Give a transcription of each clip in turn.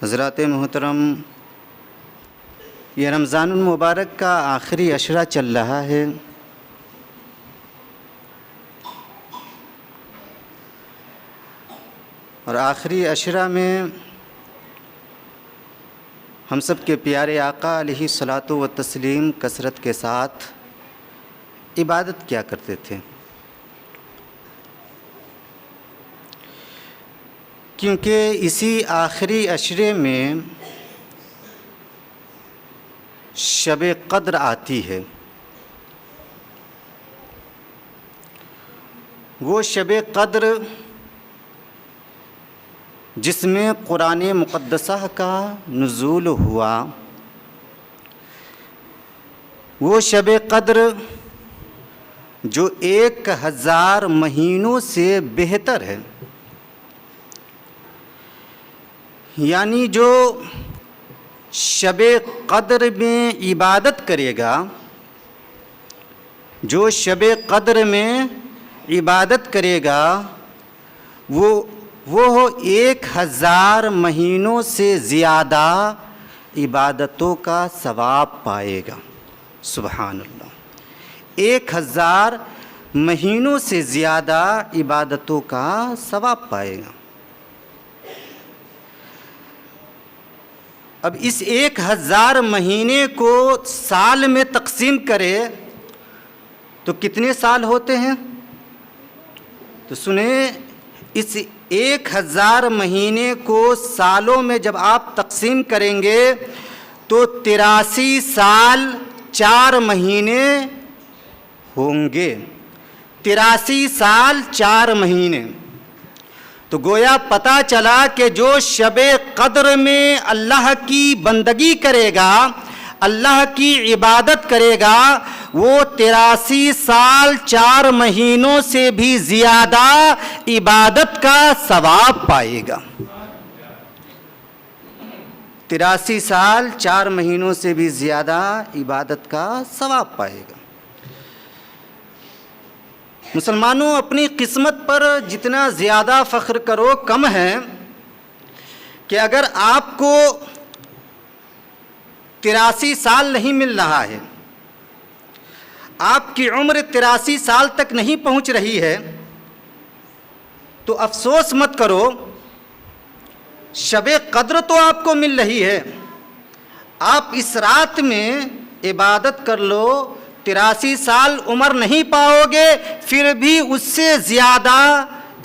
حضرات محترم، یہ رمضان المبارک کا آخری عشرہ چل رہا ہے اور آخری عشرہ میں ہم سب کے پیارے آقا علیہ الصلاۃ والتسلیم کثرت کے ساتھ عبادت کیا کرتے تھے، کیونکہ اسی آخری عشرے میں شب قدر آتی ہے۔ وہ شب قدر جس میں قرآن مقدسہ کا نزول ہوا، وہ شب قدر جو 1000 مہینوں سے بہتر ہے، یعنی جو شب قدر میں عبادت کرے گا، جو شب قدر میں عبادت کرے گا وہ 1000 مہینوں سے زیادہ عبادتوں کا ثواب پائے گا۔ سبحان اللہ، 1000 مہینوں سے زیادہ عبادتوں کا ثواب پائے گا۔ اب اس 1000 مہینے کو سال میں تقسیم کرے تو کتنے سال ہوتے ہیں؟ تو سنیں، اس 1000 مہینے کو سالوں میں جب آپ تقسیم کریں گے تو 83 سال 4 مہینے ہوں گے۔ 83 سال 4 مہینے، تو گویا پتہ چلا کہ جو شب قدر میں اللہ کی بندگی کرے گا، اللہ کی عبادت کرے گا، وہ 83 سال 4 مہینوں سے بھی زیادہ عبادت کا ثواب پائے گا۔ 83 سال 4 مہینوں سے بھی زیادہ عبادت کا ثواب پائے گا۔ مسلمانوں، اپنی قسمت پر جتنا زیادہ فخر کرو کم ہے کہ اگر آپ کو 83 سال نہیں مل رہا ہے، آپ کی عمر 83 سال تک نہیں پہنچ رہی ہے، تو افسوس مت کرو، شب قدر تو آپ کو مل رہی ہے، آپ اس رات میں عبادت کر لو، 83 سال عمر نہیں پاؤ گے، پھر بھی اس سے زیادہ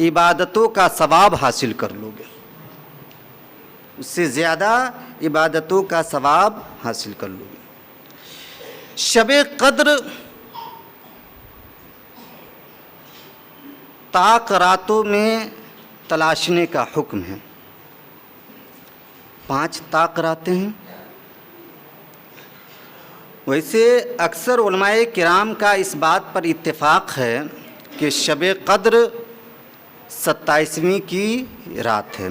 عبادتوں کا ثواب حاصل کر لو گے، اس سے زیادہ عبادتوں کا ثواب حاصل کر لو گے۔ شب قدر طاق راتوں میں تلاشنے کا حکم ہے۔ 5 طاق راتیں ہیں۔ ویسے اکثر علماء کرام کا اس بات پر اتفاق ہے کہ شب قدر 27ویں کی رات ہے،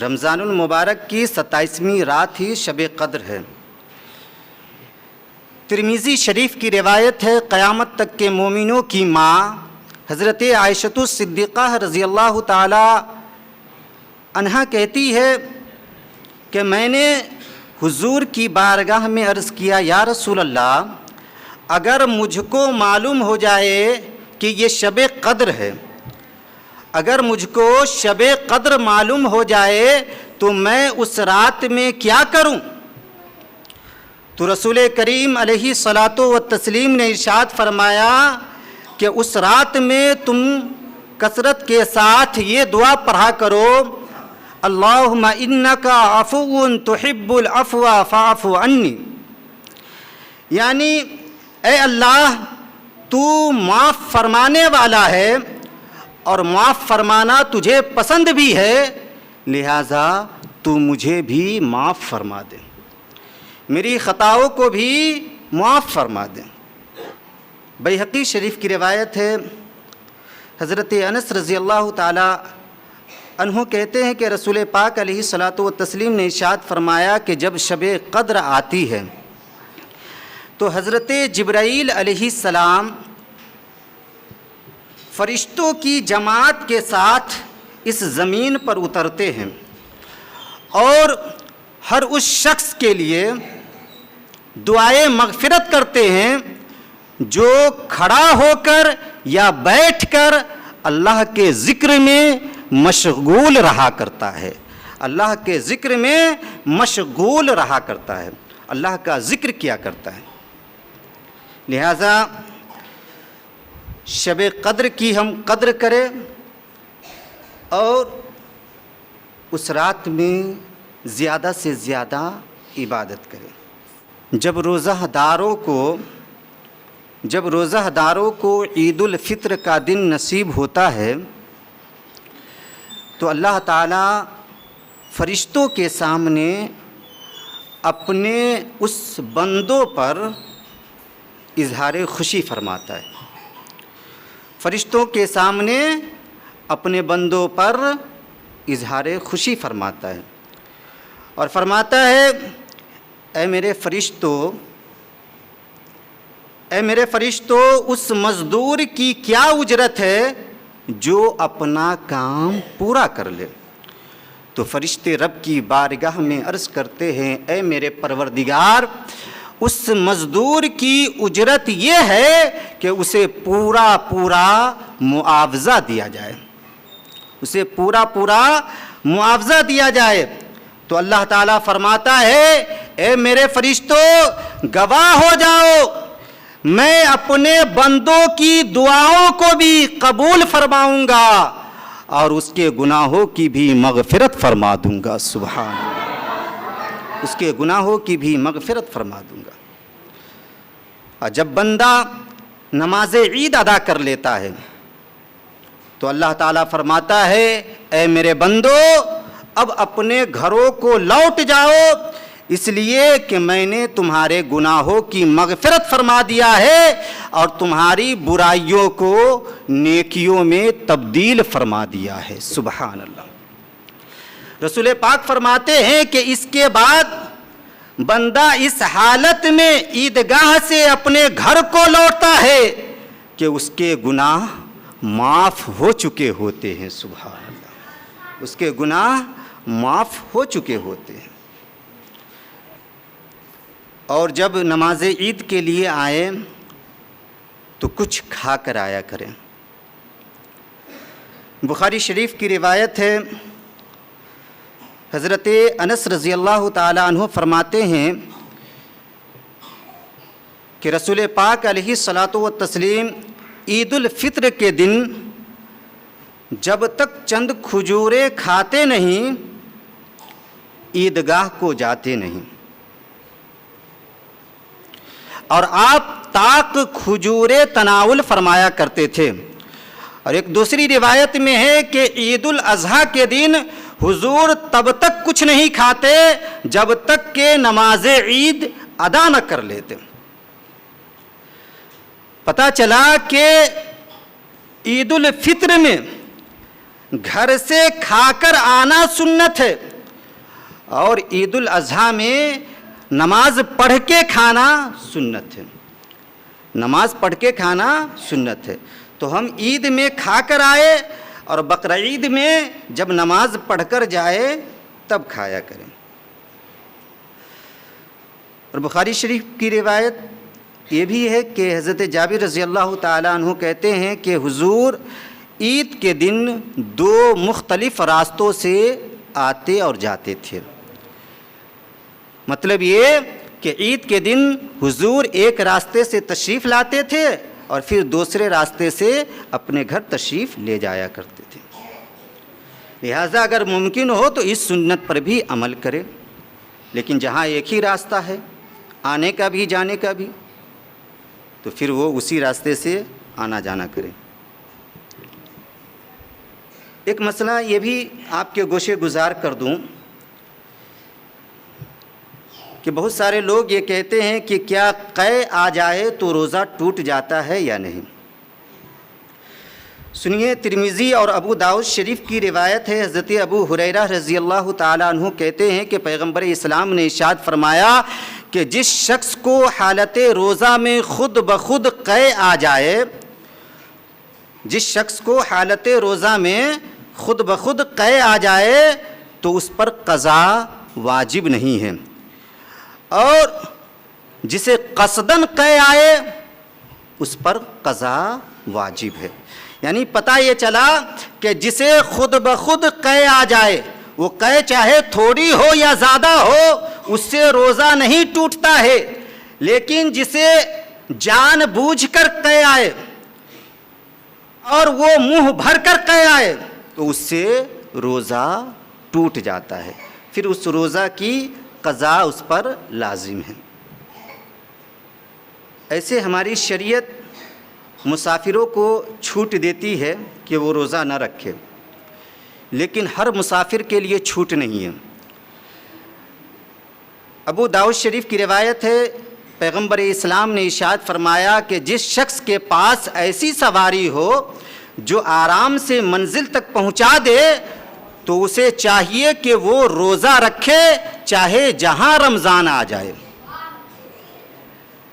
رمضان المبارک کی 27ویں رات ہی شب قدر ہے۔ ترمذی شریف کی روایت ہے، قیامت تک کے مومنوں کی ماں حضرت عائشہ صدیقہ رضی اللہ تعالی عنہا کہتی ہے کہ میں نے حضور کی بارگاہ میں عرض کیا، یا رسول اللہ، اگر مجھ کو معلوم ہو جائے کہ یہ شب قدر ہے، اگر مجھ کو شب قدر معلوم ہو جائے تو میں اس رات میں کیا کروں؟ تو رسول کریم علیہ الصلاۃ والتسلیم نے ارشاد فرمایا کہ اس رات میں تم کثرت کے ساتھ یہ دعا پڑھا کرو، اللہم انک عفو تحب العفو فاعف عنی، یعنی اے اللہ، تو معاف فرمانے والا ہے اور معاف فرمانا تجھے پسند بھی ہے، لہٰذا تو مجھے بھی معاف فرما دے، میری خطاؤں کو بھی معاف فرما دے۔ بیہقی شریف کی روایت ہے، حضرت انس رضی اللہ تعالی عنہ کہتے ہیں کہ رسول پاک علیہ الصلاۃ والتسلیم نے ارشاد فرمایا کہ جب شب قدر آتی ہے تو حضرت جبرائیل علیہ السلام فرشتوں کی جماعت کے ساتھ اس زمین پر اترتے ہیں اور ہر اس شخص کے لیے دعائے مغفرت کرتے ہیں جو کھڑا ہو کر یا بیٹھ کر اللہ کے ذکر میں مشغول رہا کرتا ہے، اللہ کے ذکر میں مشغول رہا کرتا ہے، اللہ کا ذکر کیا کرتا ہے۔ لہذا شب قدر کی ہم قدر کریں اور اس رات میں زیادہ سے زیادہ عبادت کریں۔ جب روزہ داروں کو عید الفطر کا دن نصیب ہوتا ہے تو اللہ تعالیٰ فرشتوں کے سامنے اپنے اس بندوں پر اظہار خوشی فرماتا ہے، فرشتوں کے سامنے اپنے بندوں پر اظہار خوشی فرماتا ہے اور فرماتا ہے اے میرے فرشتوں اس مزدور کی کیا اجرت ہے جو اپنا کام پورا کر لے۔ تو فرشتے رب کی بارگاہ میں عرض کرتے ہیں اے میرے پروردگار، اس مزدور کی اجرت یہ ہے کہ اسے پورا معاوضہ دیا جائے، اسے پورا معاوضہ دیا جائے۔ تو اللہ تعالیٰ فرماتا ہے اے میرے فرشتوں گواہ ہو جاؤ، میں اپنے بندوں کی دعاؤں کو بھی قبول فرماؤں گا اور اس کے گناہوں کی بھی مغفرت فرما دوں گا۔ سبحان اللہ، اس کے گناہوں کی بھی مغفرت فرما دوں گا۔ اور جب بندہ نماز عید ادا کر لیتا ہے تو اللہ تعالیٰ فرماتا ہے اے میرے بندو اب اپنے گھروں کو لوٹ جاؤ، اس لیے کہ میں نے تمہارے گناہوں کی مغفرت فرما دیا ہے اور تمہاری برائیوں کو نیکیوں میں تبدیل فرما دیا ہے۔ سبحان اللہ۔ رسول پاک فرماتے ہیں کہ اس کے بعد بندہ اس حالت میں عیدگاہ سے اپنے گھر کو لوٹتا ہے کہ اس کے گناہ معاف ہو چکے ہوتے ہیں۔ سبحان اللہ، اس کے گناہ معاف ہو چکے ہوتے ہیں۔ اور جب نماز عید کے لیے آئے تو کچھ کھا کر آیا کریں۔ بخاری شریف کی روایت ہے، حضرت انس رضی اللہ تعالی عنہ فرماتے ہیں کہ رسول پاک علیہ الصلاۃ والتسلیم عید الفطر کے دن جب تک چند کھجوریں کھاتے نہیں عیدگاہ کو جاتے نہیں، اور آپ طاق کھجوریں تناول فرمایا کرتے تھے۔ اور ایک دوسری روایت میں ہے کہ عید الاضحیٰ کے دن حضور تب تک کچھ نہیں کھاتے جب تک کہ نماز عید ادا نہ کر لیتے۔ پتہ چلا کہ عید الفطر میں گھر سے کھا کر آنا سنت ہے اور عید الاضحیٰ میں نماز پڑھ کے کھانا سنت ہے، نماز پڑھ کے کھانا سنت ہے۔ تو ہم عید میں کھا کر آئے اور بقرعید میں جب نماز پڑھ کر جائے تب کھایا کریں۔ اور بخاری شریف کی روایت یہ بھی ہے کہ حضرت جابر رضی اللہ تعالیٰ عنہ کہتے ہیں کہ حضور عید کے دن 2 مختلف راستوں سے آتے اور جاتے تھے۔ مطلب یہ کہ عید کے دن حضور ایک راستے سے تشریف لاتے تھے اور پھر دوسرے راستے سے اپنے گھر تشریف لے جایا کرتے تھے۔ لہٰذا اگر ممکن ہو تو اس سنت پر بھی عمل کرے، لیکن جہاں ایک ہی راستہ ہے آنے کا بھی جانے کا بھی تو پھر وہ اسی راستے سے آنا جانا کرے۔ ایک مسئلہ یہ بھی آپ کے گوشے گزار کر دوں کہ بہت سارے لوگ یہ کہتے ہیں کہ کیا قے آ جائے تو روزہ ٹوٹ جاتا ہے یا نہیں۔ سنیے، ترمذی اور ابو داؤد شریف کی روایت ہے، حضرت ابو ہریرہ رضی اللہ تعالیٰ عنہ کہتے ہیں کہ پیغمبر اسلام نے ارشاد فرمایا کہ جس شخص کو حالت روزہ میں خود بخود قے آ جائے، جس شخص کو حالت روزہ میں خود بخود قے آ جائے تو اس پر قضا واجب نہیں ہے، اور جسے قصداً قے آئے اس پر قضا واجب ہے۔ یعنی پتہ یہ چلا کہ جسے خود بخود قے آ جائے، وہ قے چاہے تھوڑی ہو یا زیادہ ہو، اس سے روزہ نہیں ٹوٹتا ہے، لیکن جسے جان بوجھ کر قے آئے اور وہ منہ بھر کر قے آئے تو اس سے روزہ ٹوٹ جاتا ہے، پھر اس روزہ کی قضا اس پر لازم ہے۔ ایسے ہماری شریعت مسافروں کو چھوٹ دیتی ہے کہ وہ روزہ نہ رکھے، لیکن ہر مسافر کے لیے چھوٹ نہیں ہے۔ ابو داؤد شریف کی روایت ہے، پیغمبر اسلام نے ارشاد فرمایا کہ جس شخص کے پاس ایسی سواری ہو جو آرام سے منزل تک پہنچا دے تو اسے چاہیے کہ وہ روزہ رکھے، چاہے جہاں رمضان آ جائے،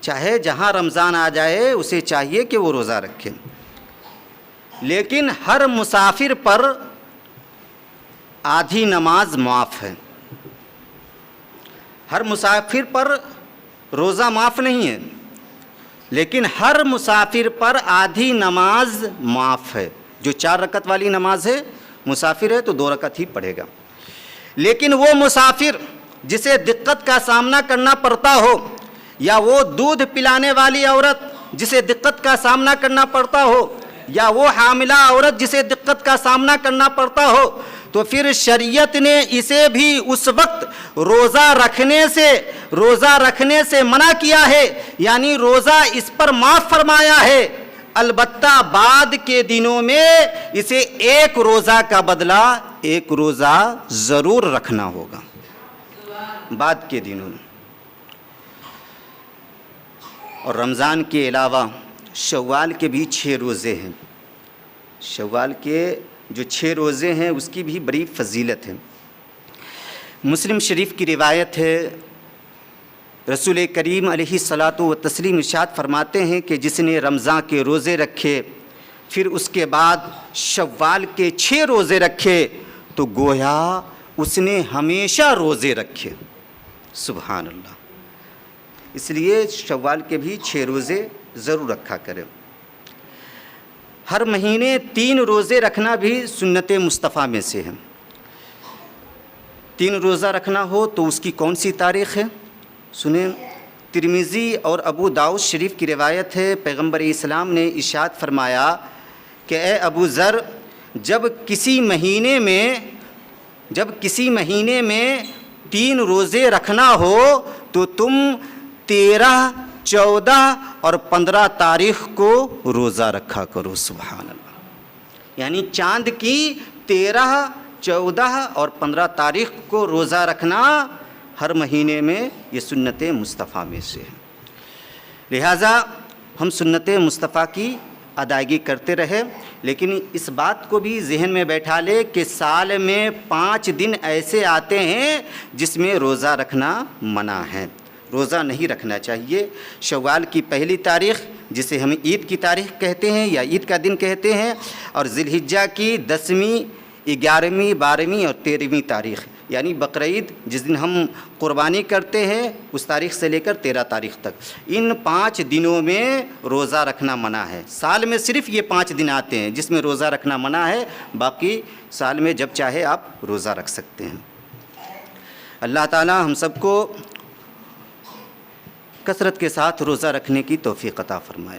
چاہے جہاں رمضان آ جائے اسے چاہیے کہ وہ روزہ رکھے۔ لیکن ہر مسافر پر آدھی نماز معاف ہے، ہر مسافر پر روزہ معاف نہیں ہے، لیکن ہر مسافر پر آدھی نماز معاف ہے۔ جو 4 رکعت والی نماز ہے، مسافر ہے تو 2 رکعت ہی پڑھے گا۔ لیکن وہ مسافر جسے دقت کا سامنا کرنا پڑتا ہو، یا وہ دودھ پلانے والی عورت جسے دقت کا سامنا کرنا پڑتا ہو، یا وہ حاملہ عورت جسے دقت کا سامنا کرنا پڑتا ہو، تو پھر شریعت نے اسے بھی اس وقت روزہ رکھنے سے منع کیا ہے، یعنی روزہ اس پر معاف فرمایا ہے۔ البتہ بعد کے دنوں میں اسے 1 روزہ کا بدلہ 1 روزہ ضرور رکھنا ہوگا بعد کے دنوں میں۔ اور رمضان کے علاوہ شوال کے بھی 6 روزے ہیں، شوال کے جو 6 روزے ہیں اس کی بھی بڑی فضیلت ہے۔ مسلم شریف کی روایت ہے، رسول کریم علیہ الصلاۃ والتسلیم ارشاد فرماتے ہیں کہ جس نے رمضان کے روزے رکھے پھر اس کے بعد شوال کے 6 روزے رکھے تو گویا اس نے ہمیشہ روزے رکھے۔ سبحان اللہ۔ اس لیے شوال کے بھی 6 روزے ضرور رکھا کریں۔ ہر مہینے 3 روزے رکھنا بھی سنت مصطفیٰ میں سے ہے۔ 3 روزہ رکھنا ہو تو اس کی کون سی تاریخ ہے؟ سنیں، ترمذی اور ابو داؤد شریف کی روایت ہے، پیغمبر اسلام نے ارشاد فرمایا کہ اے ابو ذر، جب کسی مہینے میں 3 روزے رکھنا ہو تو تم 13، 14 اور 15 تاریخ کو روزہ رکھا کرو۔ سبحان اللہ۔ یعنی چاند کی 13، 14 اور 15 تاریخ کو روزہ رکھنا ہر مہینے میں یہ سنت مصطفیٰ میں سے ہے۔ لہٰذا ہم سنت مصطفیٰ کی ادائیگی کرتے رہے، لیکن اس بات کو بھی ذہن میں بیٹھا لے کہ سال میں 5 دن ایسے آتے ہیں جس میں روزہ رکھنا منع ہے، روزہ نہیں رکھنا چاہیے۔ شوال کی 1 تاریخ جسے ہم عید کی تاریخ کہتے ہیں یا عید کا دن کہتے ہیں، اور ذی الحجہ کی 10ویں، 11ویں، 12ویں اور 13ویں تاریخ، یعنی بقرعید جس دن ہم قربانی کرتے ہیں اس تاریخ سے لے کر 13 تاریخ تک، ان 5 دنوں میں روزہ رکھنا منع ہے۔ سال میں صرف یہ 5 دن آتے ہیں جس میں روزہ رکھنا منع ہے، باقی سال میں جب چاہے آپ روزہ رکھ سکتے ہیں۔ اللہ تعالی ہم سب کو کثرت کے ساتھ روزہ رکھنے کی توفیق عطا فرمائے۔